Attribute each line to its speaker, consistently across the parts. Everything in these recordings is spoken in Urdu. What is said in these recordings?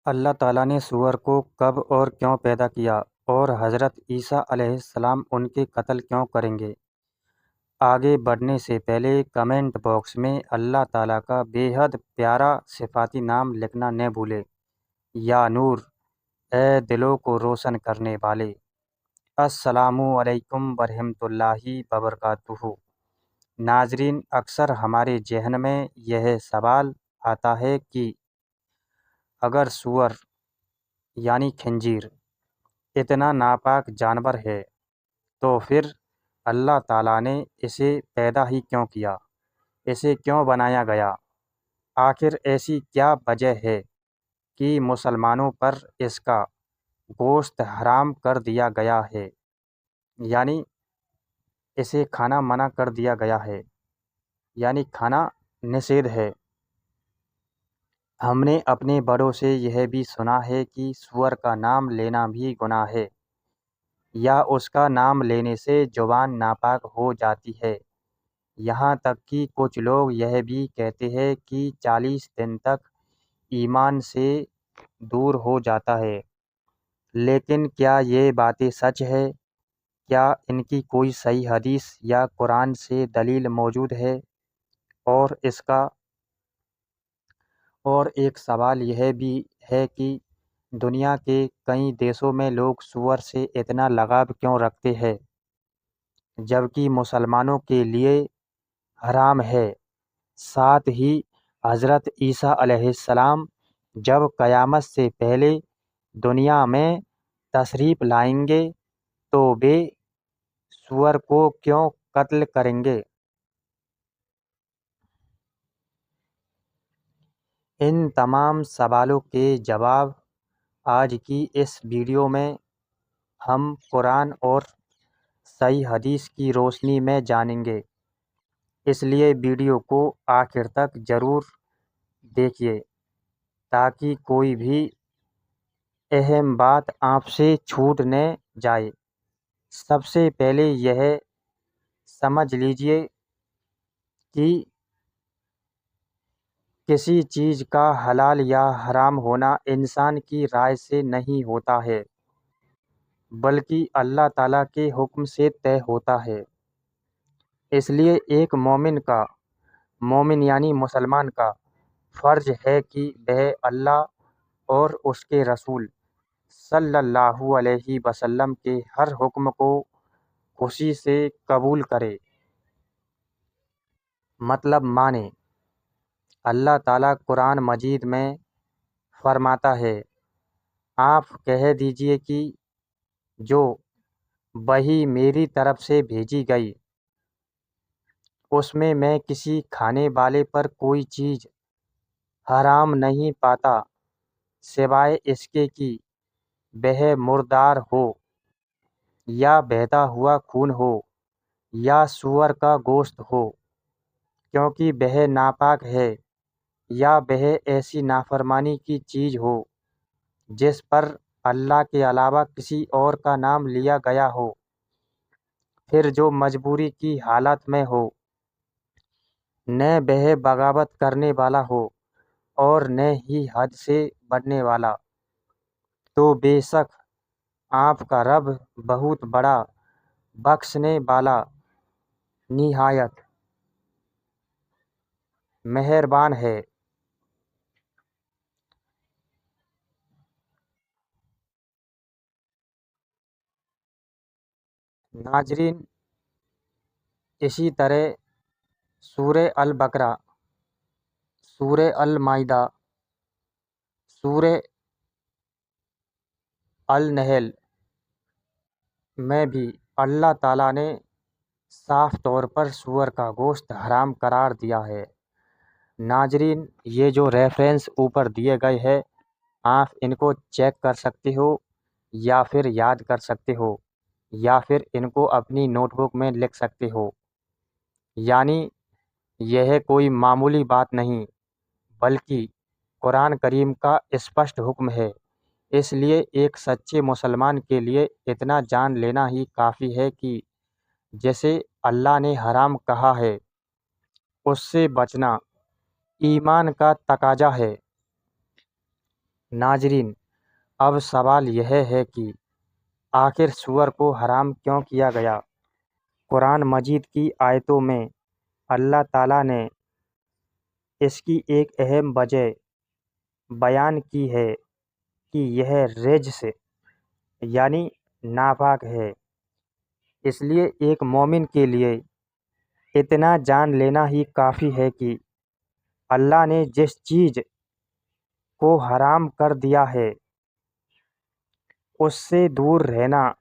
Speaker 1: اللہ تعالیٰ نے سور کو کب اور کیوں پیدا کیا اور حضرت عیسیٰ علیہ السلام ان کے قتل کیوں کریں گے؟ آگے بڑھنے سے پہلے کمنٹ باکس میں اللہ تعالیٰ کا بے حد پیارا صفاتی نام لکھنا نہ بھولے۔ یا نور، اے دلوں کو روشن کرنے والے۔ السلام علیکم ورحمۃ اللہ وبرکاتہ۔ ناظرین، اکثر ہمارے ذہن میں یہ سوال آتا ہے کہ اگر سور یعنی خنزیر اتنا ناپاک جانور ہے تو پھر اللہ تعالیٰ نے اسے پیدا ہی کیوں کیا؟ اسے کیوں بنایا گیا؟ آخر ایسی کیا وجہ ہے کہ مسلمانوں پر اس کا گوشت حرام کر دیا گیا ہے، یعنی اسے کھانا منع کر دیا گیا ہے، یعنی کھانا نشید ہے؟ ہم نے اپنے بڑوں سے یہ بھی سنا ہے کہ سور کا نام لینا بھی گناہ ہے، یا اس کا نام لینے سے زبان ناپاک ہو جاتی ہے۔ یہاں تک کہ کچھ لوگ یہ بھی کہتے ہیں کہ 40 دن تک ایمان سے دور ہو جاتا ہے۔ لیکن کیا یہ باتیں سچ ہے؟ کیا ان کی کوئی صحیح حدیث یا قرآن سے دلیل موجود ہے؟ اور ایک سوال یہ بھی ہے کہ دنیا کے کئی دیشوں میں لوگ سور سے اتنا لگاؤ کیوں رکھتے ہیں جبکہ مسلمانوں کے لیے حرام ہے؟ ساتھ ہی حضرت عیسیٰ علیہ السلام جب قیامت سے پہلے دنیا میں تشریف لائیں گے تو وہ سور کو کیوں قتل کریں گے؟ ان تمام سوالوں کے جواب آج کی اس ویڈیو میں ہم قرآن اور صحیح حدیث کی روشنی میں جانیں گے، اس لیے ویڈیو کو آخر تک ضرور دیکھیے تاکہ کوئی بھی اہم بات آپ سے چھوٹ نہ جائے۔ سب سے پہلے یہ سمجھ لیجیے کہ کسی چیز کا حلال یا حرام ہونا انسان کی رائے سے نہیں ہوتا ہے بلکہ اللہ تعالیٰ کے حکم سے طے ہوتا ہے۔ اس لیے ایک مومن یعنی مسلمان کا فرض ہے کہ وہ اللہ اور اس کے رسول صلی اللہ علیہ وسلم کے ہر حکم کو خوشی سے قبول کرے، مطلب مانے۔ اللہ تعالیٰ قرآن مجید میں فرماتا ہے، آپ کہہ دیجئے کہ جو وحی میری طرف سے بھیجی گئی اس میں کسی کھانے والے پر کوئی چیز حرام نہیں پاتا سوائے اس کے کہ وہ مردار ہو یا بہتا ہوا خون ہو یا سور کا گوشت ہو، کیونکہ وہ ناپاک ہے، یا وہ ایسی نافرمانی کی چیز ہو جس پر اللہ کے علاوہ کسی اور کا نام لیا گیا ہو، پھر جو مجبوری کی حالت میں ہو، نہ وہ بغاوت کرنے والا ہو اور نہ ہی حد سے بڑھنے والا، تو بے شک آپ کا رب بہت بڑا بخشنے والا نہایت مہربان ہے۔ ناظرین، اسی طرح سورہ البقرہ، سورہ المائدہ، سورہ النحل میں بھی اللہ تعالیٰ نے صاف طور پر سور کا گوشت حرام قرار دیا ہے۔ ناظرین، یہ جو ریفرنس اوپر دیے گئے ہیں آپ ان کو چیک کر سکتے ہو یا پھر یاد کر سکتے ہو یا پھر ان کو اپنی نوٹ بک میں لکھ سکتے ہو، یعنی یہ کوئی معمولی بات نہیں بلکہ قرآن کریم کا اسپشٹ حکم ہے۔ اس لیے ایک سچے مسلمان کے لیے اتنا جان لینا ہی کافی ہے کہ جیسے اللہ نے حرام کہا ہے اس سے بچنا ایمان کا تقاضا ہے۔ ناظرین، اب سوال یہ ہے کہ آخر سور کو حرام کیوں کیا گیا؟ قرآن مجید کی آیتوں میں اللہ تعالیٰ نے اس کی ایک اہم وجہ بیان کی ہے کہ یہ رجس یعنی ناپاک ہے۔ اس لیے ایک مومن کے لیے اتنا جان لینا ہی کافی ہے کہ اللہ نے جس چیز کو حرام کر دیا ہے اس سے دور رہنا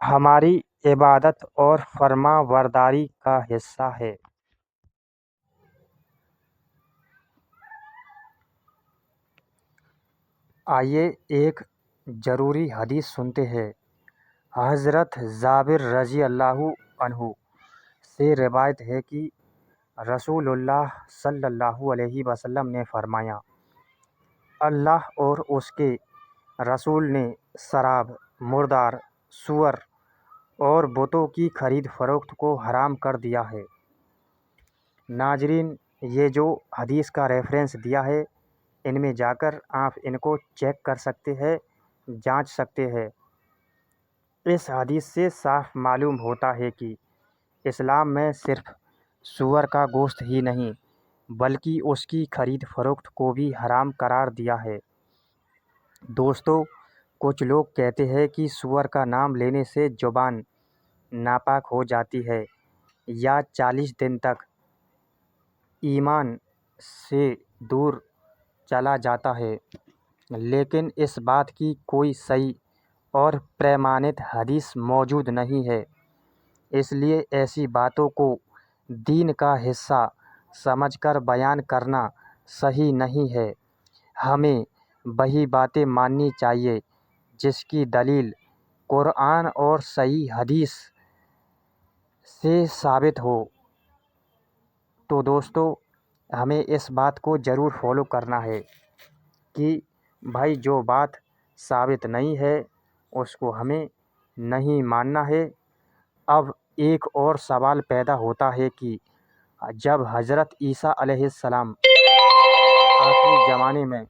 Speaker 1: ہماری عبادت اور فرما برداری کا حصہ ہے۔ آئیے ایک ضروری حدیث سنتے ہیں۔ حضرت جابر رضی اللہ عنہ سے روایت ہے کہ رسول اللہ صلی اللہ علیہ وسلم نے فرمایا، اللہ اور اس کے رسول نے شراب، مردار، سور اور بتوں کی خرید فروخت کو حرام کر دیا ہے۔ ناظرین، یہ جو حدیث کا ریفرنس دیا ہے ان میں جا کر آپ ان کو چیک کر سکتے ہیں، جانچ سکتے ہیں۔ اس حدیث سے صاف معلوم ہوتا ہے کہ اسلام میں صرف سور کا گوشت ہی نہیں بلکہ اس کی خرید فروخت کو بھی حرام قرار دیا ہے۔ دوستو، کچھ لوگ کہتے ہیں کہ سور کا نام لینے سے زبان ناپاک ہو جاتی ہے یا 40 دن تک ایمان سے دور چلا جاتا ہے، لیکن اس بات کی کوئی صحیح اور پرامانت حدیث موجود نہیں ہے۔ اس لیے ایسی باتوں کو دین کا حصہ سمجھ کر بیان کرنا صحیح نہیں ہے۔ ہمیں وہی باتیں ماننی چاہیے جس کی دلیل قرآن اور صحیح حدیث سے ثابت ہو۔ تو دوستو، ہمیں اس بات کو ضرور فالو کرنا ہے کہ بھائی جو بات ثابت نہیں ہے اس کو ہمیں نہیں ماننا ہے۔ اب ایک اور سوال پیدا ہوتا ہے کہ جب حضرت عیسیٰ علیہ السلام آخری زمانے میں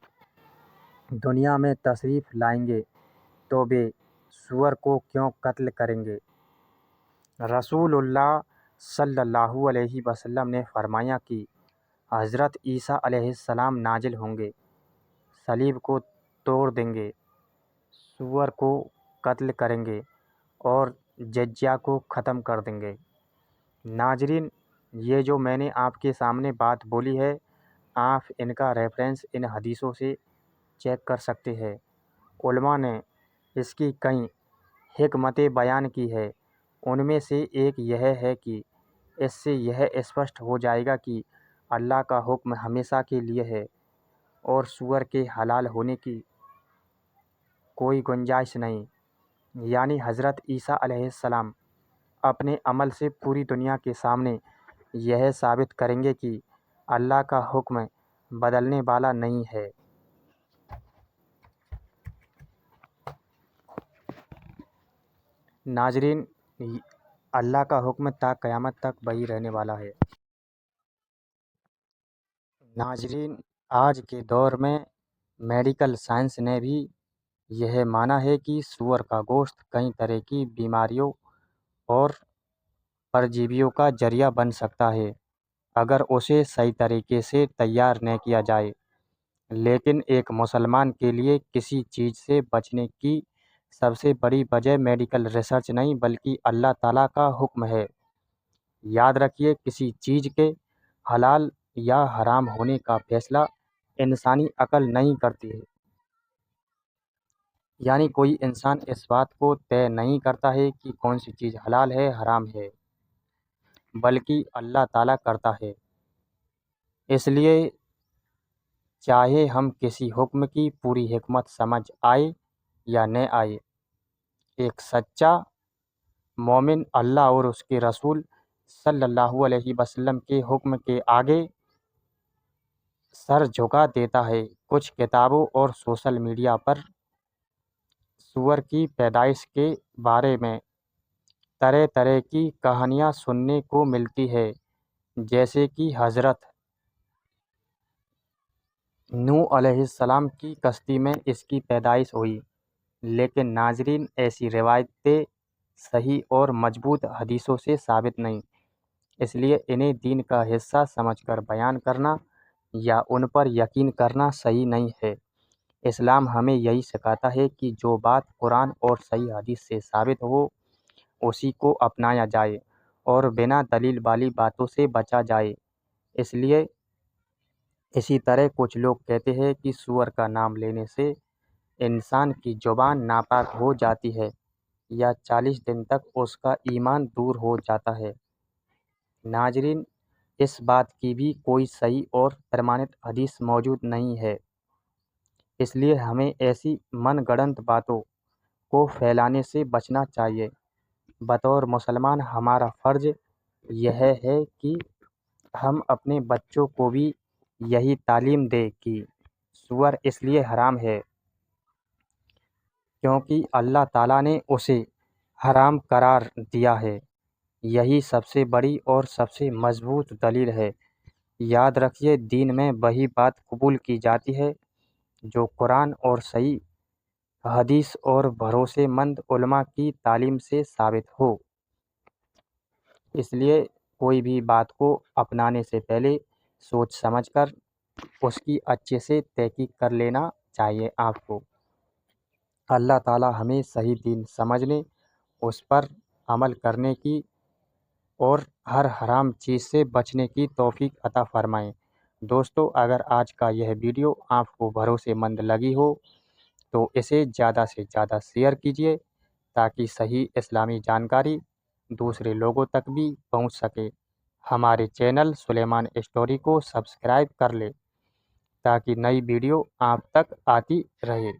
Speaker 1: دنیا میں تشریف لائیں گے تو وہ سور کو کیوں قتل کریں گے؟ رسول اللہ صلی اللہ علیہ وسلم نے فرمایا کہ حضرت عیسیٰ علیہ السلام نازل ہوں گے، صلیب کو توڑ دیں گے، سور کو قتل کریں گے اور جزیہ کو ختم کر دیں گے۔ ناظرین، یہ جو میں نے آپ کے سامنے بات بولی ہے، آپ ان کا ریفرنس ان حدیثوں سے چیک کر سکتے ہیں۔ علماء نے اس کی کئی حکمتیں بیان کی ہے۔ ان میں سے ایک یہ ہے کہ اس سے یہ اسپشٹ ہو جائے گا کہ اللہ کا حکم ہمیشہ کے لیے ہے اور سور کے حلال ہونے کی کوئی گنجائش نہیں۔ یعنی حضرت عیسیٰ علیہ السلام اپنے عمل سے پوری دنیا کے سامنے یہ ثابت کریں گے کہ اللہ کا حکم بدلنے والا نہیں ہے۔ ناظرین، اللہ کا حکم تا قیامت تک وہی رہنے والا ہے۔ ناظرین، آج کے دور میں میڈیکل سائنس نے بھی یہ مانا ہے کہ سور کا گوشت کئی طرح کی بیماریوں اور پرجیویوں کا ذریعہ بن سکتا ہے اگر اسے صحیح طریقے سے تیار نہ کیا جائے۔ لیکن ایک مسلمان کے لیے کسی چیز سے بچنے کی سب سے بڑی وجہ میڈیکل ریسرچ نہیں بلکہ اللہ تعالیٰ کا حکم ہے۔ یاد رکھیے، کسی چیز کے حلال یا حرام ہونے کا فیصلہ انسانی عقل نہیں کرتی ہے۔ یعنی کوئی انسان اس بات کو طے نہیں کرتا ہے کہ کون سی چیز حلال ہے، حرام ہے، بلکہ اللہ تعالیٰ کرتا ہے۔ اس لیے چاہے ہم کسی حکم کی پوری حکمت سمجھ آئے یا نہ آئے، ایک سچا مومن اللہ اور اس کے رسول صلی اللہ علیہ وسلم کے حکم کے آگے سر جھکا دیتا ہے۔ کچھ کتابوں اور سوشل میڈیا پر سور کی پیدائش کے بارے میں طرح طرح کی کہانیاں سننے کو ملتی ہے، جیسے کہ حضرت نوح علیہ السلام کی کشتی میں اس کی پیدائش ہوئی، لیکن ناظرین ایسی روایتیں صحیح اور مضبوط حدیثوں سے ثابت نہیں، اس لیے انہیں دین کا حصہ سمجھ کر بیان کرنا یا ان پر یقین کرنا صحیح نہیں ہے۔ اسلام ہمیں یہی سکھاتا ہے کہ جو بات قرآن اور صحیح حدیث سے ثابت ہو اسی کو اپنایا جائے اور بنا دلیل والی باتوں سے بچا جائے۔ اسی طرح کچھ لوگ کہتے ہیں کہ سور کا نام لینے سے انسان کی زبان ناپاک ہو جاتی ہے یا 40 دن تک اس کا ایمان دور ہو جاتا ہے۔ ناظرین، اس بات کی بھی کوئی صحیح اور پرمانت حدیث موجود نہیں ہے، اس لیے ہمیں ایسی من گڑنت باتوں کو پھیلانے سے بچنا چاہیے۔ بطور مسلمان ہمارا فرض یہ ہے کہ ہم اپنے بچوں کو بھی یہی تعلیم دیں کہ سور اس لیے حرام ہے کیونکہ اللہ تعالیٰ نے اسے حرام قرار دیا ہے۔ یہی سب سے بڑی اور سب سے مضبوط دلیل ہے۔ یاد رکھیے، دین میں وہی بات قبول کی جاتی ہے جو قرآن اور صحیح حدیث اور بھروسے مند علماء کی تعلیم سے ثابت ہو۔ اس لیے کوئی بھی بات کو اپنانے سے پہلے سوچ سمجھ کر اس کی اچھے سے تحقیق کر لینا چاہیے آپ کو۔ اللہ تعالیٰ ہمیں صحیح دین سمجھنے، اس پر عمل کرنے کی اور ہر حرام چیز سے بچنے کی توفیق عطا فرمائیں۔ دوستو، اگر آج کا یہ ویڈیو آپ کو بھروسے مند لگی ہو تو اسے زیادہ سے زیادہ شیئر کیجیے تاکہ صحیح اسلامی جانکاری دوسرے لوگوں تک بھی پہنچ سکے۔ ہمارے چینل سلیمان اسٹوری کو سبسکرائب کر لیں تاکہ نئی ویڈیو آپ تک آتی رہے۔